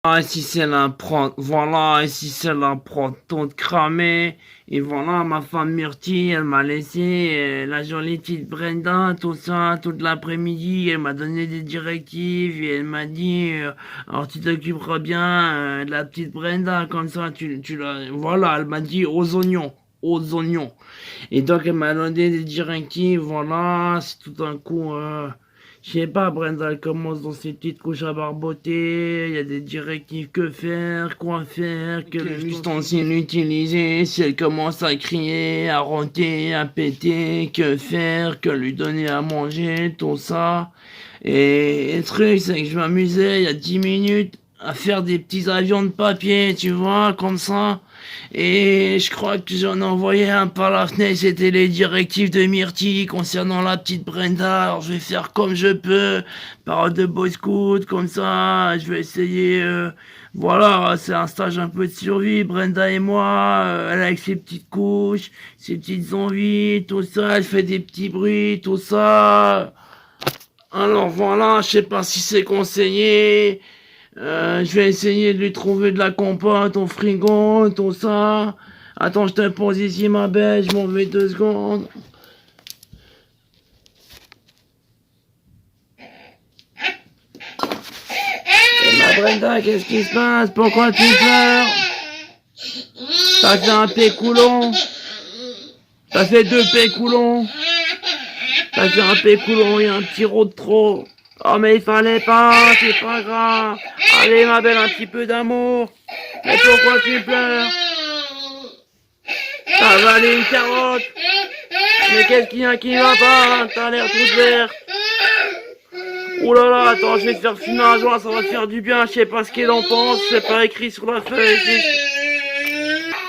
Ah, si c'est la prod, voilà, et si c'est la prod toute cramée, et voilà, ma femme Myrtille, elle m'a laissé la jolie petite Brenda, tout ça, toute l'après-midi, elle m'a donné des directives, et elle m'a dit, alors tu t'occuperas bien de la petite Brenda, comme ça, tu la, voilà, elle m'a dit aux oignons, et donc elle m'a donné des directives, voilà, c'est tout un coup, je sais pas, Brenda, elle commence dans ses petites couches à barboter, il y a des directives que faire, quoi faire, quel ustensile utiliser, si elle commence à crier, à roter, à péter, que faire, que lui donner à manger, tout ça. Et le truc, c'est que je m'amusais il y a 10 minutes à faire des petits avions de papier, tu vois, comme ça. Et je crois que j'en ai envoyé un par la fenêtre, c'était les directives de Myrtille concernant la petite Brenda. Alors je vais faire comme je peux, parole de boy scout, comme ça, je vais essayer, voilà, c'est un stage un peu de survie, Brenda et moi, elle avec ses petites couches, ses petites envies, tout ça, elle fait des petits bruits, tout ça. Alors voilà, je sais pas si c'est conseillé. Je vais essayer de lui trouver de la compote au frigo, tout ça. Attends, je te pose ici ma belle, je m'en vais 2 secondes. Et ma Brenda, qu'est-ce qui se passe? Pourquoi tu pleures? T'as fait un pécoulon? T'as fait 2 pécoulons? T'as fait un pécoulon et un petit rot de trop? Oh mais il fallait pas, c'est pas grave. Allez ma belle, un petit peu d'amour. Mais pourquoi tu pleures? T'as avalé une carotte? Mais qu'est-ce qu'il y a qui va pas? T'as l'air toute verte. Ouh là là, attends, je vais te faire fumer un joint, ça va te faire du bien. Je sais pas ce qu'elle en pense, c'est pas écrit sur la feuille.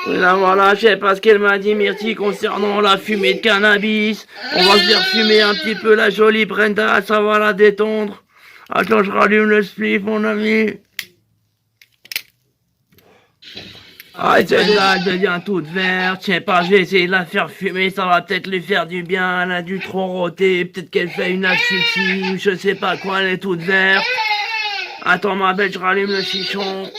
Et là voilà, je sais pas ce qu'elle m'a dit Myrtille concernant la fumée de cannabis. On va se faire fumer un petit peu la jolie Brenda, ça va la détendre. Attends, je rallume le spliff mon ami. Ah, celle-là, elle devient toute verte. Je sais pas, je vais essayer de la faire fumer, ça va peut-être lui faire du bien. Elle a dû trop roter, peut-être qu'elle fait une asphyxie, ou je sais pas quoi, elle est toute verte. Attends, ma belle, je rallume le chichon.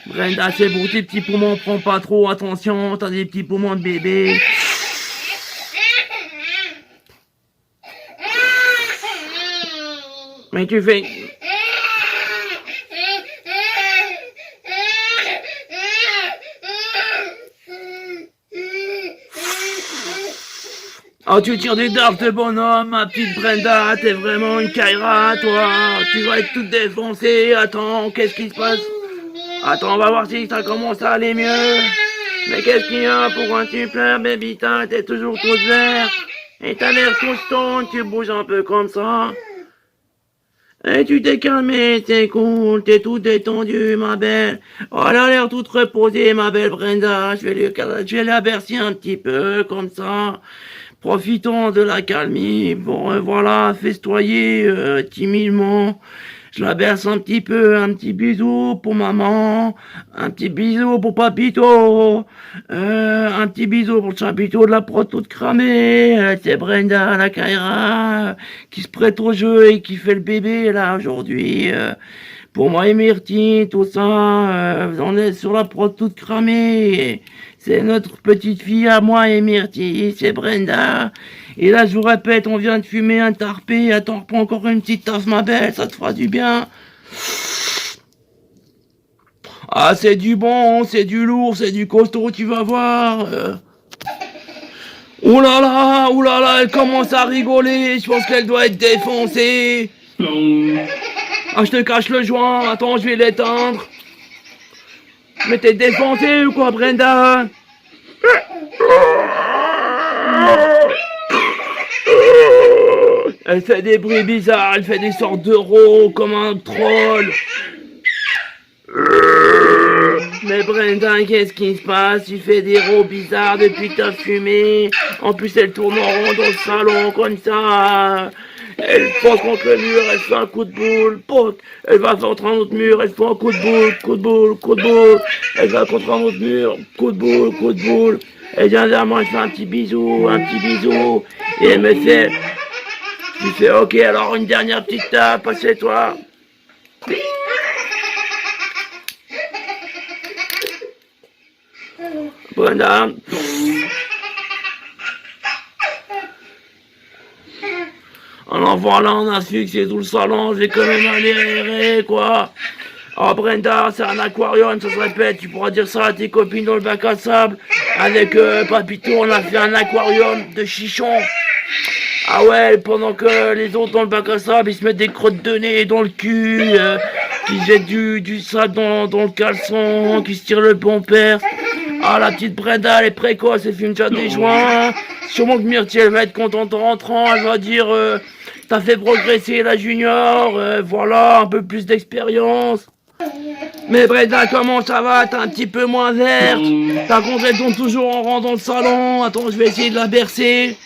Brenda, c'est pour tes petits poumons, prends pas trop attention, t'as des petits poumons de bébé. Mais tu fais... Oh, tu tires des dards de bonhomme, ma petite Brenda, t'es vraiment une Kaira, toi. Tu vas être toute défoncée, attends, qu'est-ce qui se passe? Attends, on va voir si ça commence à aller mieux. Mais qu'est-ce qu'il y a? Pourquoi tu pleures, baby? T'es toujours toute verte. Et t'as l'air tout stone, tu bouges un peu comme ça. Et tu t'es calmé, c'est cool, t'es tout détendu, ma belle. Oh, elle a l'air toute reposée, ma belle Brenda. Je vais la bercer un petit peu, comme ça. Profitons de la calmie. Bon, voilà, festoyer timidement. Je la berce un petit peu, un petit bisou pour maman, un petit bisou pour papito, un petit bisou pour le chapiteau de la prod toute cramée, c'est Brenda, la Kaira, qui se prête au jeu et qui fait le bébé là aujourd'hui. Pour moi et Myrtille, tout ça, on est sur la prod toute cramée. C'est notre petite fille à moi et Myrtille, c'est Brenda. Et là, je vous répète, on vient de fumer un tarpé. Attends, reprends encore une petite tasse, ma belle, ça te fera du bien. Ah, c'est du bon, c'est du lourd, c'est du costaud, tu vas voir. Ouh là là, elle commence à rigoler. Je pense qu'elle doit être défoncée. Ah, je te cache le joint. Attends, je vais l'éteindre. Mais t'es défoncée ou quoi, Brenda? Elle fait des bruits bizarres, elle fait des sortes de rots comme un troll. Mais Brenda, qu'est-ce qui se passe? Tu fais des rots bizarres depuis que t'as fumé. En plus, elle tourne en rond dans le salon comme ça. Elle fonce contre le mur, elle fait un coup de boule. Poc. Elle va contre un autre mur, elle fait un coup de boule, coup de boule, coup de boule. Elle va contre un autre mur, coup de boule, coup de boule. Elle vient vers moi, elle fait un petit bisou, un petit bisou. Et elle me fait... Tu fais ok, alors une dernière petite tape, assieds-toi. Brenda. Alors voilà, on a fixé tout le salon, je vais quand même aller aérer, quoi. Oh Brenda, c'est un aquarium, ça se répète, tu pourras dire ça à tes copines dans le bac à sable. Avec Papito, on a fait un aquarium de chichons. Ah ouais, pendant que les autres dans le bac à sable, ils se mettent des crottes de nez dans le cul, qui jettent du sable dans le caleçon, qui se tirent le pompère. Ah, la petite Brenda, elle est précoce, elle fume déjà des joints. Sûrement que Myrtille, elle va être contente en rentrant, elle va dire, t'as fait progresser la junior, voilà, un peu plus d'expérience. Mais Brenda, comment ça va? T'es un petit peu moins verte. Par contre, elle tombe toujours en rang dans le salon. Attends, je vais essayer de la bercer.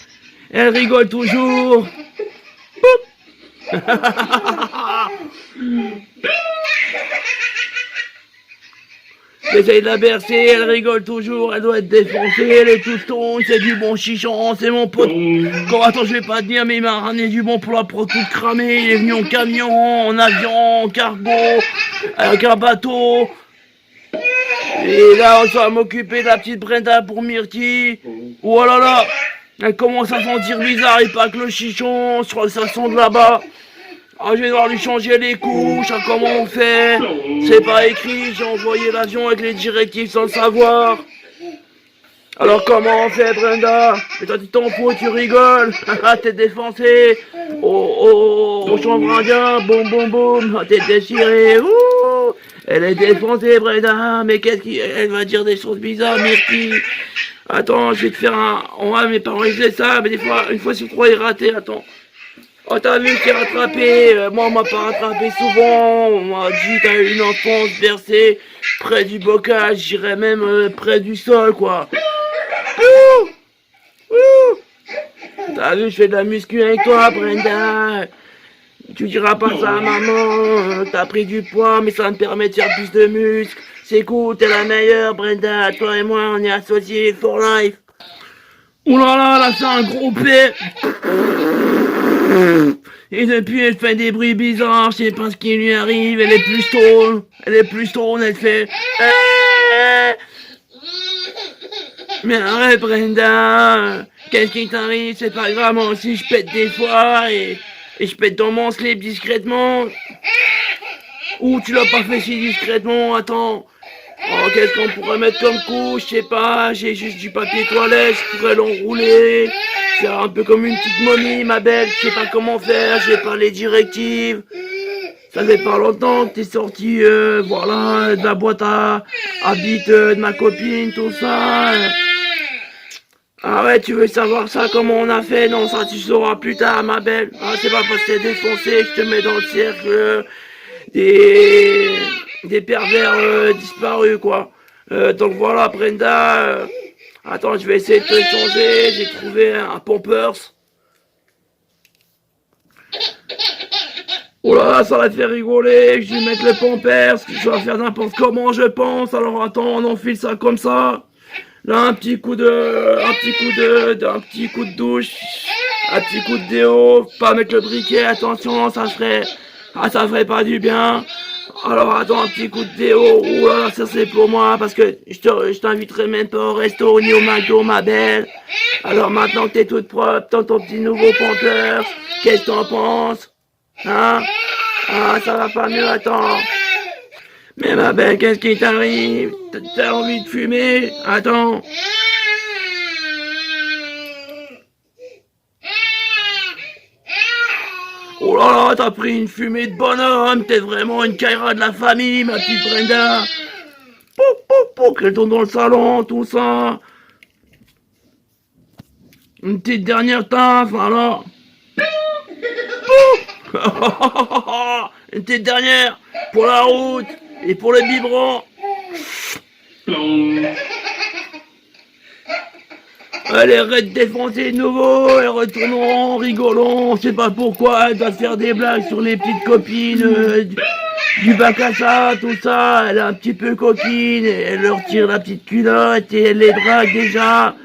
Elle rigole toujours. J'essaye de la bercer, elle rigole toujours, elle doit être défoncée, elle est toute tonde, c'est du bon chichon, c'est mon pote. Quand attends, je vais pas te dire, mais il m'a ramené du bon pour la pro toute cramée, il est venu en camion, en avion, en cargo, avec un bateau. Et là, on va m'occuper de la petite Brenda pour Myrtille. Oh là là, elle commence à sentir bizarre, et pas que le chichon, je crois que ça sent de là-bas. Ah, je vais devoir lui changer les couches, comment on fait? C'est pas écrit, j'ai envoyé l'avion avec les directives sans le savoir. Alors comment on fait, Brenda? Et toi tu t'en fous, tu rigoles. T'es défoncé. Au chanvre indien, boum boum boum, t'es déchiré. Ouh, elle est défoncée, Brenda. Mais qu'est-ce qu'elle va dire des choses bizarres, Myrtille? Attends, je vais te faire un... Ouais, mes parents ils faisaient ça, mais des fois, une fois sur trois ils rataient, attends. Oh, t'as vu, je t'ai rattrapé. Moi, on m'a pas rattrapé souvent. On m'a dit, t'as eu une enfance bercée près du bocage, j'irais même près du sol, quoi. Ouh, ouh. T'as vu, je fais de la muscu avec toi, Brenda. Tu diras pas ça à maman. T'as pris du poids, mais ça me permet de faire plus de muscles. C'est cool, t'es la meilleure, Brenda. Toi et moi, on est associés for life. Ouh là là, là, c'est un gros P. Et depuis, elle fait des bruits bizarres, je sais pas ce qui lui arrive, elle est plus stone, elle fait... Mais arrête, Brenda, qu'est-ce qui t'arrive? C'est pas grave, moi aussi je pète des fois, et je pète dans mon slip discrètement. Ou tu l'as pas fait si discrètement, attends. Oh, qu'est-ce qu'on pourrait mettre comme couche? Je sais pas, j'ai juste du papier toilette, je pourrais l'enrouler. C'est un peu comme une petite momie, ma belle, je sais pas comment faire, j'ai pas les directives. Ça fait pas longtemps que t'es sorti, voilà, de la boîte à bite de ma copine, tout ça. Ah ouais, tu veux savoir ça, comment on a fait? Non, ça tu sauras plus tard, ma belle. Ah, c'est pas parce que t'es défoncé que je te mets dans le cercle des pervers disparus, quoi. Donc voilà, Brenda. Attends, je vais essayer de te changer. J'ai trouvé un Pampers. Oh là là, ça va te faire rigoler. Que je vais mettre le Pampers. Que je vais faire n'importe comment, je pense. Alors attends, on enfile ça comme ça. Là, un petit coup de douche. Un petit coup de déo. Pas mettre le briquet. Attention, ça ferait pas du bien. Alors attends, un petit coup de déo. Ouh là là, ça c'est pour moi parce que je t'inviterai même pas au resto ni au McDo, ma belle. Alors maintenant que t'es toute propre, dans ton petit nouveau Pampers, qu'est-ce que t'en penses? Hein? Ah, ça va pas mieux, attends. Mais ma belle, qu'est-ce qui t'arrive? T'as envie de fumer? Attends. Oh là là, t'as pris une fumée de bonhomme, t'es vraiment une caïra de la famille, ma petite Brenda. Pou, pou, pou, qu'elle tombe dans le salon, tout ça. Une petite dernière taf, alors. Pou. Une petite dernière, pour la route, et pour le biberon. Elle est défoncée de nouveau, elle retourne en rigolant, on sait pas pourquoi, elle doit faire des blagues sur les petites copines du bac à ça, tout ça, elle est un petit peu coquine, elle leur tire la petite culotte et elle les drague déjà.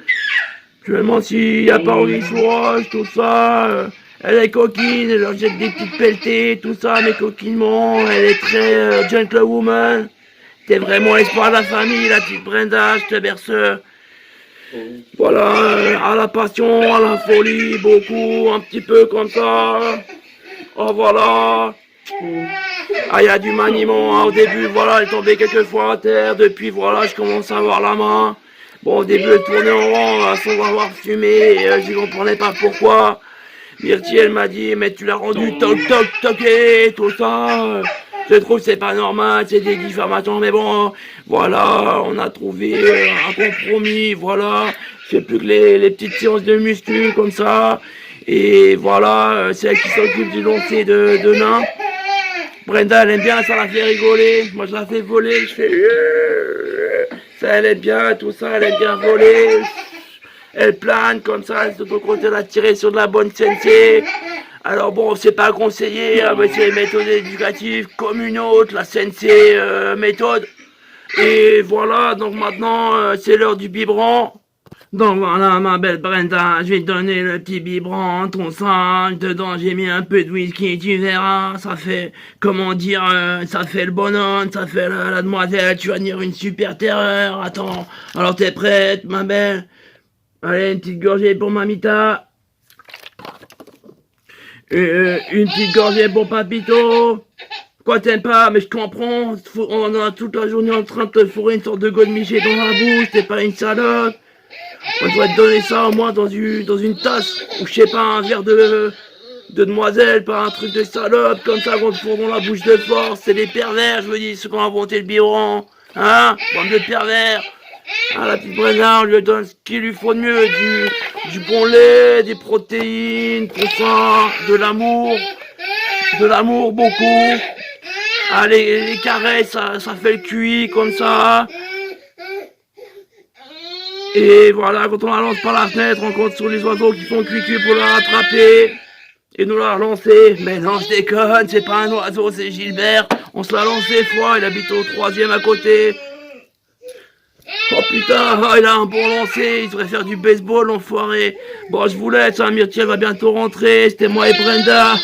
Je me demande s'il n'y a pas Henri Roche, tout ça, Elle est coquine, elle leur jette des petites pelletées, tout ça, mais coquinement, elle est très gentlewoman. T'es vraiment l'espoir de la famille, la petite Brenda, je te berce. Voilà, à la passion, à la folie, beaucoup, un petit peu comme ça. Oh voilà. Ah, il y a du maniement, hein. Au début, voilà, elle tombait quelques fois à terre. Depuis, voilà, je commence à avoir la main. Bon, au début, elle tournait en rond, sans avoir fumé. Je ne comprenais pas pourquoi. Myrtille, elle m'a dit, mais tu l'as rendu toc toc toqué, tout ça. Je trouve que c'est pas normal, c'est des diffamations, mais bon, voilà, on a trouvé un compromis, voilà. C'est plus que les petites séances de muscu comme ça. Et voilà, c'est elle qui s'occupe du lancer de nains. Brenda, elle aime bien, ça la fait rigoler. Moi, je la fais voler, je fais... Ça, elle aime bien, tout ça, elle aime bien voler. Elle plane comme ça, elle se trouve qu'elle a tiré sur de la bonne sensei. Alors bon, c'est pas conseillé, hein, mais c'est une méthode éducative comme une autre, la sensei méthode. Et voilà, donc maintenant, c'est l'heure du biberon. Donc voilà, ma belle Brenda, je vais te donner le petit biberon, ton sang. Dedans, j'ai mis un peu de whisky, tu verras. Ça fait, comment dire, ça fait le bonhomme, ça fait la demoiselle. Tu vas devenir une super terreur. Attends, alors t'es prête, ma belle? Allez, une petite gorgée pour Mamita. Une petite gorgée pour Papito. Quoi, t'aimes pas? Mais je comprends. On a toute la journée en train de te fourrer une sorte de godemiché dans la bouche. T'es pas une salope. On devrait te donner ça au moins dans une tasse. Ou je sais pas, un verre de demoiselle, pas un truc de salope. Comme ça qu'on te fourre dans la bouche de force. C'est des pervers, je veux dire, ceux qui ont inventé le biberon. Hein? Bande de pervers. Ah, la petite Brenda, on lui donne ce qu'il lui faut de mieux, du bon lait, des protéines, tout ça, de l'amour beaucoup. Ah, les caresses, ça fait le QI comme ça. Et voilà, quand on la lance par la fenêtre, on compte sur les oiseaux qui font cuicui pour la rattraper et nous la relancer. Mais non, je déconne, c'est pas un oiseau, c'est Gilbert. On se la lance des fois, il habite au 3e à côté. Oh putain, il a un bon lancer, il devrait faire du baseball, l'enfoiré. Bon, je vous laisse, hein, Myrtille va bientôt rentrer, c'était moi et Brenda.